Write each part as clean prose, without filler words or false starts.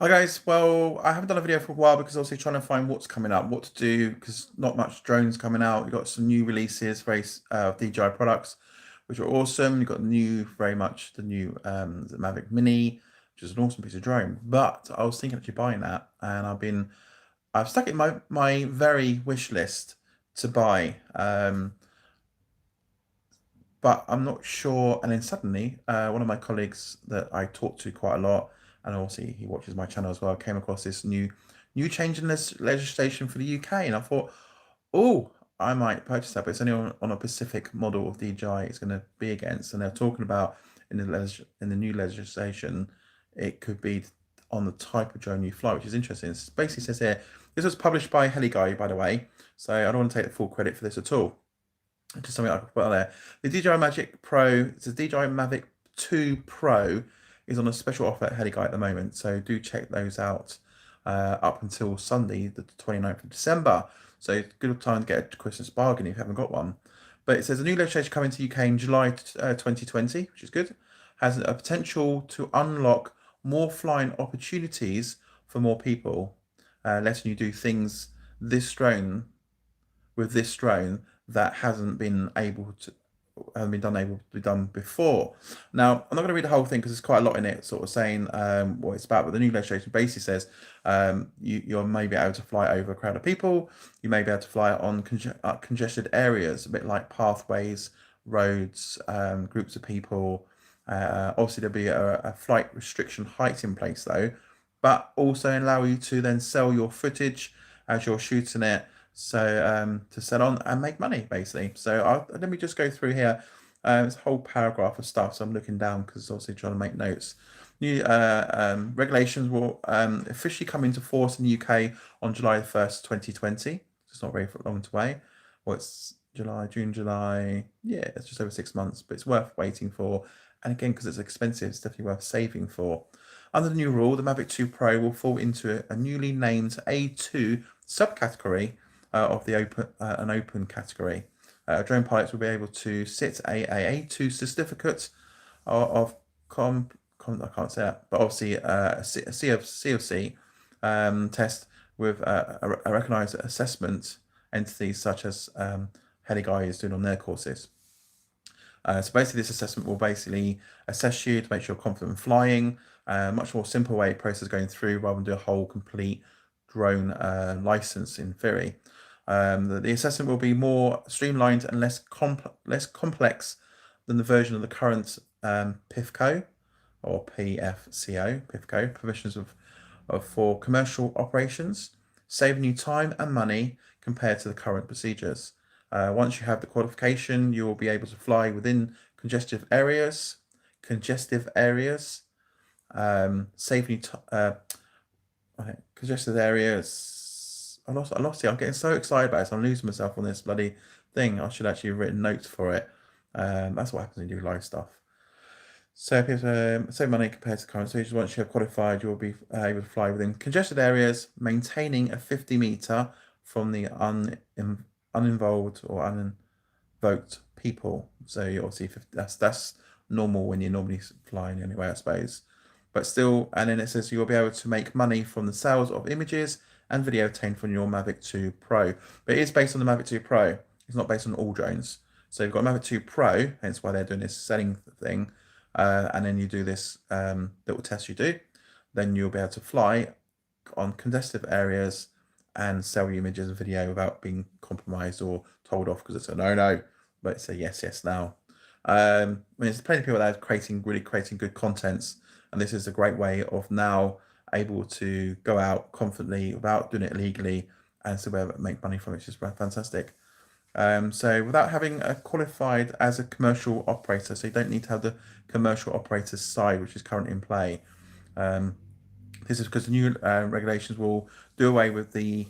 Hi guys, well, I haven't done a video for a while because obviously trying to find what's coming up, what to do, because not much drones coming out. We've got some new releases, DJI products, which are awesome. You've got very much the new the Mavic Mini, which is an awesome piece of drone. But I was thinking actually buying that, and I've stuck it in my very wish list to buy. But I'm not sure. And then suddenly, one of my colleagues that I talk to quite a lot, and also he watches my channel as well, came across this new change in this legislation for the UK, and I thought, oh, I might purchase that, but it's only on a specific model of DJI it's going to be against, and they're talking about in the new legislation, it could be on the type of drone you fly, which is interesting. It basically says here, this was published by HeliGuy, by the way, so I don't want to take the full credit for this at all. Just something I could put on there. The DJI Magic Pro, it's a DJI Mavic 2 Pro, is on a special offer at HeliGuy at the moment. So do check those out up until Sunday, the 29th of December. So good time to get a Christmas bargain if you haven't got one. But it says a new legislation coming to UK in July 2020, which is good, has a potential to unlock more flying opportunities for more people, letting you do things this drone with this drone that hasn't been able to be done before. Now, I'm not going to read the whole thing because there's quite a lot in it, sort of saying what it's about. But the new legislation basically says you're maybe able to fly over a crowd of people. You may be able to fly on congested areas, a bit like pathways, roads, groups of people. Obviously, there'll be a flight restriction height in place though, but also allow you to then sell your footage as you're shooting it, so to sell on and make money basically. So let me just go through here. There's a whole paragraph of stuff, so I'm looking down because obviously trying to make notes. New regulations will officially come into force in the UK on July 1st, 2020. It's not very long to wait. Well, it's July, June, July. Yeah, it's just over 6 months, but it's worth waiting for. And again, because it's expensive, it's definitely worth saving for. Under the new rule, the Mavic 2 Pro will fall into a newly named A2 subcategory of the an open category. Drone pilots will be able to sit A2 certificate of I can't say that, but obviously a COC test with a recognised assessment entities such as HeliGuy is doing on their courses. So basically, this assessment will basically assess you to make sure you're confident in flying. Much more simple way process going through rather than do a whole complete drone license in theory. The assessment will be more streamlined and less complex than the version of the current PIFCO or PFCO provisions for commercial operations, saving you time and money compared to the current procedures. Once you have the qualification, you will be able to fly within congestive areas, saving you congested areas. I lost it. I'm getting so excited about this. I'm losing myself on this bloody thing. I should actually have written notes for it. That's what happens when you do live stuff. So people save money compared to current stages. Once you have qualified, you'll be able to fly within congested areas, maintaining a 50 meter from the uninvolved or uninvoked people. So you obviously that's normal when you're normally flying anyway, I suppose. But still, and then it says you'll be able to make money from the sales of images and video obtained from your Mavic 2 Pro. But it is based on the Mavic 2 Pro. It's not based on all drones. So you've got Mavic 2 Pro, hence why they're doing this selling thing. And then you do this little test you do. Then you'll be able to fly on congestive areas and sell your images and video without being compromised or told off because it's a no. But it's a yes now. I mean, there's plenty of people that are really creating good contents, and this is a great way of now able to go out confidently without doing it illegally and still be able to make money from it, which is fantastic. So without having qualified as a commercial operator, so you don't need to have the commercial operator side, which is currently in play. This is because the new regulations will do away with the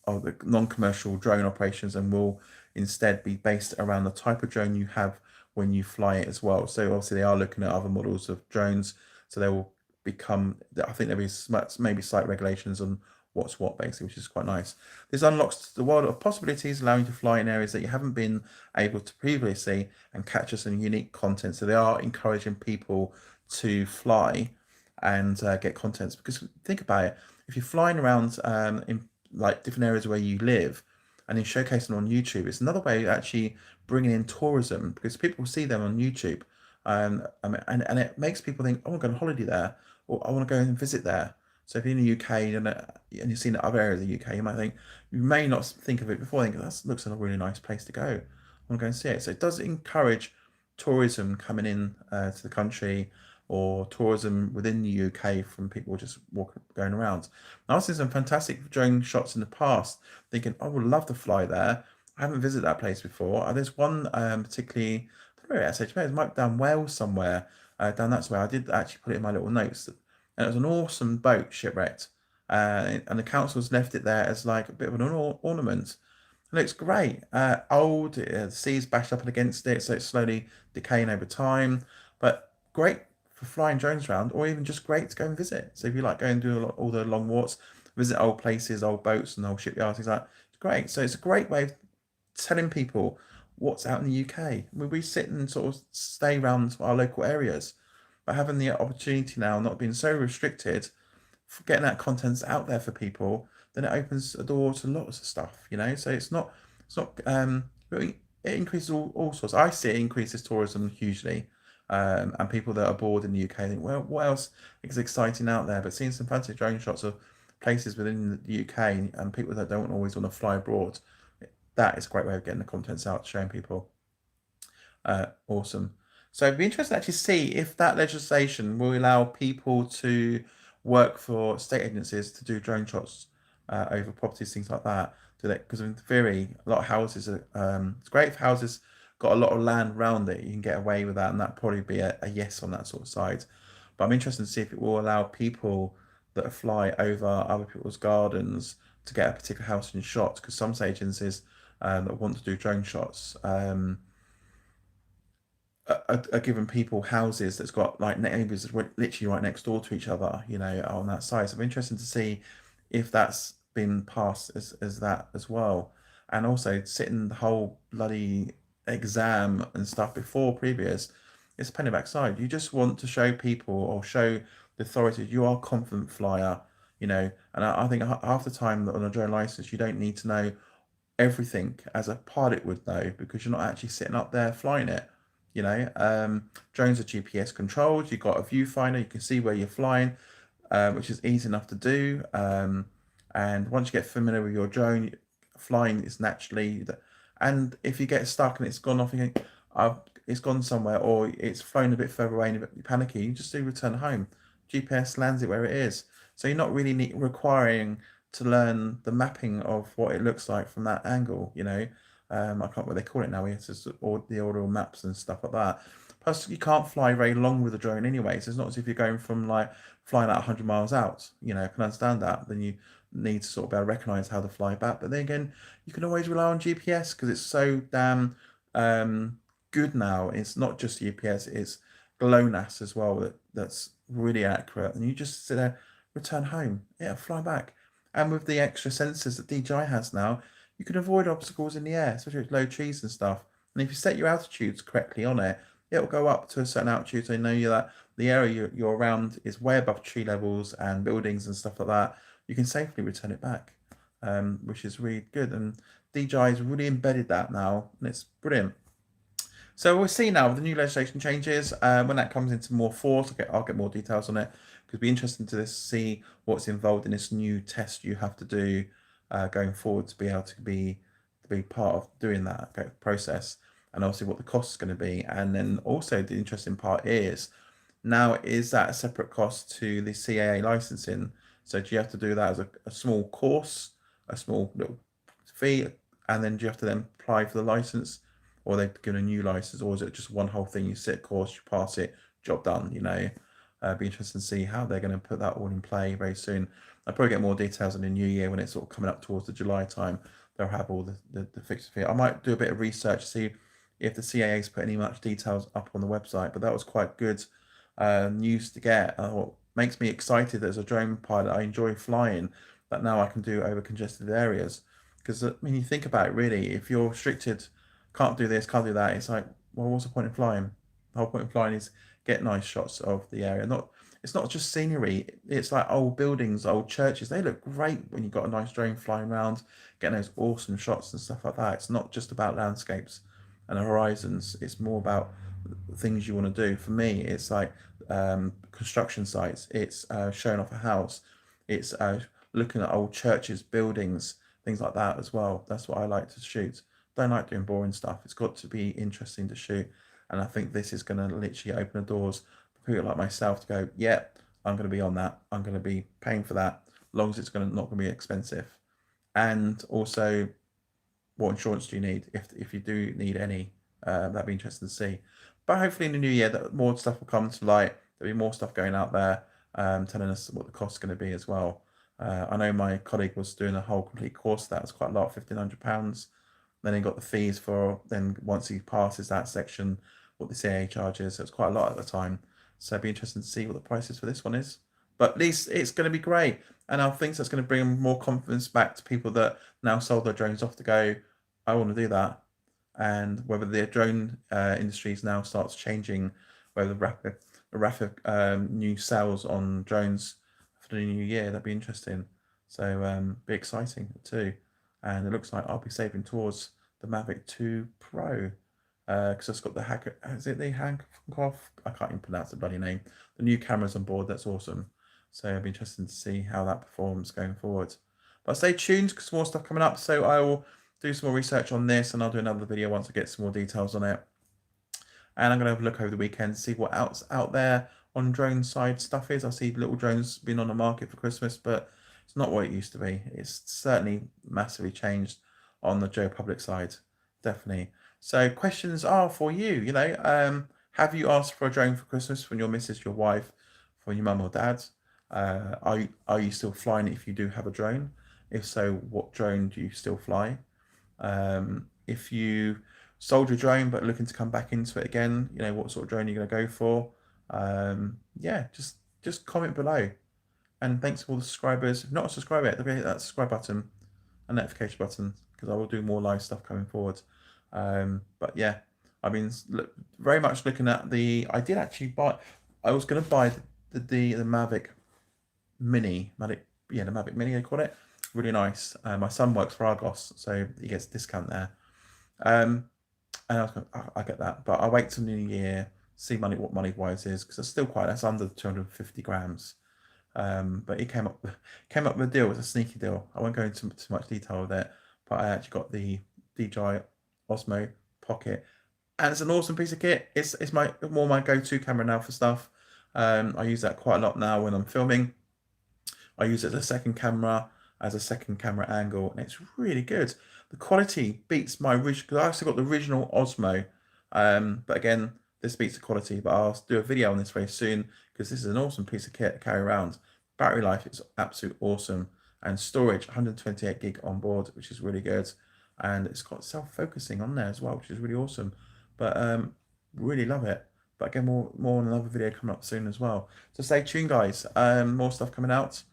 non-commercial drone operations and will instead be based around the type of drone you have when you fly it as well. So obviously they are looking at other models of drones, so they will become, I think there'll be maybe slight regulations on what's what basically, which is quite nice. This unlocks the world of possibilities, allowing you to fly in areas that you haven't been able to previously and capture some unique content. So they are encouraging people to fly and get contents. Because think about it, if you're flying around in like different areas where you live and you're showcasing on YouTube, it's another way of actually bringing in tourism, because people see them on YouTube. And it makes people think, oh, I'm going on holiday there, or I want to go and visit there. So if you're in the UK and you've seen other areas of the UK, you might think, you may not think of it before, think that looks like a really nice place to go. I want to go and see it. So it does encourage tourism coming in to the country, or tourism within the UK from people just going around. And I've seen some fantastic drone shots in the past, thinking, I would love to fly there. I haven't visited that place before. There's one particularly, I don't know where it might be down Wales somewhere, down that way. I did actually put it in my little notes, and it was an awesome boat shipwrecked, and the council's left it there as like a bit of an ornament. It looks great. Old, the sea's bashed up against it, so it's slowly decaying over time. But great for flying drones around, or even just great to go and visit. So if you like going and do all the long walks, visit old places, old boats, and old shipyards, things like that, it's great. So it's a great way of telling people what's out in the UK. We sit and sort of stay around our local areas, but having the opportunity now, not being so restricted, for getting that content out there for people, then it opens a door to lots of stuff, you know. So it's not really, it increases all sorts. I see it increases tourism hugely. And people that are bored in the UK think, well, what else is exciting out there? But seeing some fancy drone shots of places within the UK and people that don't always want to fly abroad, that is a great way of getting the contents out, showing people. Awesome. So it'd be interesting to actually see if that legislation will allow people to work for state agencies to do drone shots over properties, things like that. Do that because in theory, a lot of houses are. It's great if houses got a lot of land around it. You can get away with that, and that'd probably be a yes on that sort of side. But I'm interested to see if it will allow people that fly over other people's gardens to get a particular house in shot. Because some agencies that want to do drone shots. Are giving people houses that's got like neighbours literally right next door to each other, you know, on that side. So I'm interested to see if that's been passed as that as well. And also sitting the whole bloody exam and stuff before previous, it's a pain in the backside. You just want to show people or show the authorities you are a confident flyer, you know. And I think half the time on a drone license, you don't need to know everything as a pilot would know, because you're not actually sitting up there flying it. You know, drones are GPS controlled. You've got a viewfinder. You can see where you're flying, which is easy enough to do. And once you get familiar with your drone, flying is naturally. And if you get stuck and it's gone off, you think, it's gone somewhere, or it's flown a bit further away and you're a bit panicky, you just do return home. GPS lands it where it is. So you're not really requiring to learn the mapping of what it looks like from that angle, you know. I can't remember what they call it now. We have to the audio maps and stuff like that. Plus, you can't fly very long with a drone anyway. So it's not as if you're going from like flying at 100 miles out. You know, I can understand that. Then you need to sort of be able to recognize how to fly back. But then again, you can always rely on GPS because it's so damn good now. It's not just GPS, it's GLONASS as well that's really accurate. And you just sit there, return home, yeah, fly back. And with the extra sensors that DJI has now, you can avoid obstacles in the air, especially with low trees and stuff. And if you set your altitudes correctly on it, it'll go up to a certain altitude. So you know that the area you're around is way above tree levels and buildings and stuff like that. You can safely return it back, which is really good. And DJI has really embedded that now, and it's brilliant. So we'll see now with the new legislation changes when that comes into more force. I'll get more details on it because it'll be interesting to see what's involved in this new test you have to do going forward to be able to be part of doing that process, and also what the cost is going to be. And then also the interesting part is now, is that a separate cost to the CAA licensing? So do you have to do that as a small course, a small little fee, and then do you have to then apply for the license? Or they've given a new license, or is it just one whole thing? You sit course, you pass it, job done. You know, be interesting to see how they're going to put that all in play very soon. I'll probably get more details in the new year when it's sort of coming up towards the July time. They'll have all the fixed fee. I might do a bit of research to see if the CAA's put any much details up on the website, but that was quite good news to get. What makes me excited as a drone pilot, I enjoy flying, but now I can do over congested areas. Because I mean, you think about it really, if you're restricted, can't do this, can't do that, it's like, well, what's the point in flying? The whole point of flying is get nice shots of the area. It's not just scenery. It's like old buildings, old churches. They look great when you've got a nice drone flying around, getting those awesome shots and stuff like that. It's not just about landscapes and horizons. It's more about things you want to do. For me, it's like construction sites. It's showing off a house. It's looking at old churches, buildings, things like that as well. That's what I like to shoot. Don't like doing boring stuff. It's got to be interesting to shoot. And I think this is going to literally open the doors for people like myself to go, yeah, I'm going to be on that. I'm going to be paying for that, as long as it's not going to be expensive. And also, what insurance do you need if you do need any? That'd be interesting to see. But hopefully in the new year, that more stuff will come to light. There'll be more stuff going out there, telling us what the cost's going to be as well. I know my colleague was doing a whole complete course. That was quite a lot, £1,500. Then he got the fees for, then once he passes that section, what the CAA charges. So it's quite a lot at the time. So it'd be interesting to see what the prices for this one is. But at least it's going to be great. And I think that's going to bring more confidence back to people that now sold their drones off to go, I want to do that. And whether the drone industries now starts changing, whether rapid new sales on drones for the new year, that'd be interesting. So be exciting too. And it looks like I'll be saving towards the Mavic 2 Pro because it's got the Hacker. Is it the Hankoff? I can't even pronounce the bloody name. The new cameras on board. That's awesome. So it'll be interesting to see how that performs going forward. But stay tuned because more stuff coming up. So I will do some more research on this, and I'll do another video once I get some more details on it. And I'm going to have a look over the weekend to see what else out there on drone side stuff is. I see little drones being on the market for Christmas, but it's not what it used to be. It's certainly massively changed on the Joe Public side, definitely. So questions are for you, have you asked for a drone for Christmas from your missus, your wife, from your mum or dad? Are you still flying it if you do have a drone? If so, what drone do you still fly? If you sold your drone but looking to come back into it again, what sort of drone you're going to go for? Yeah, just comment below. And thanks for all the subscribers. If not a subscriber yet, don't forget to hit that subscribe button and notification button because I will do more live stuff coming forward. But yeah, I've been very much looking at I did actually buy. I was going to buy the Mavic Mini. The Mavic Mini they call it. Really nice. My son works for Argos, so he gets a discount there. And I was going, I get that, but I'll wait till New Year, see what money wise is because it's still that's under 250 grams. But he came up with a deal. It was a sneaky deal. I won't go into too much detail with it, but I actually got the DJI Osmo Pocket, and it's an awesome piece of kit. It's my go-to camera now for stuff. I use that quite a lot now when I'm filming. I use it as a second camera, angle, and it's really good. The quality beats my original, because I also got the original Osmo, but again, this beats the quality, but I'll do a video on this very soon because this is an awesome piece of kit to carry around. Battery life is absolutely awesome, and storage 128 gig on board, which is really good, and it's got self-focusing on there as well, which is really awesome. But really love it. But again, more on another video coming up soon as well. So stay tuned, guys. More stuff coming out,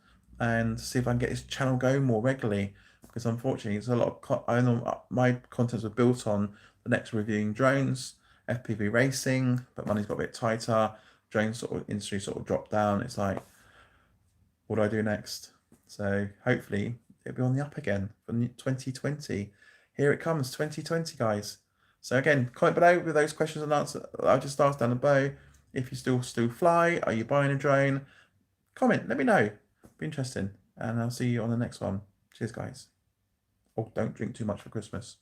and see if I can get this channel going more regularly. Because unfortunately, there's a lot of I know my contents were built on the next reviewing drones, FPV racing, but money's got a bit tighter. Drone industry dropped down. It's like, what do I do next? So hopefully it'll be on the up again for 2020. Here it comes, 2020, guys. So again, comment below with those questions and answers I just asked down below. If you still fly, are you buying a drone? Comment, let me know. Be interesting. And I'll see you on the next one. Cheers, guys. Oh, don't drink too much for Christmas.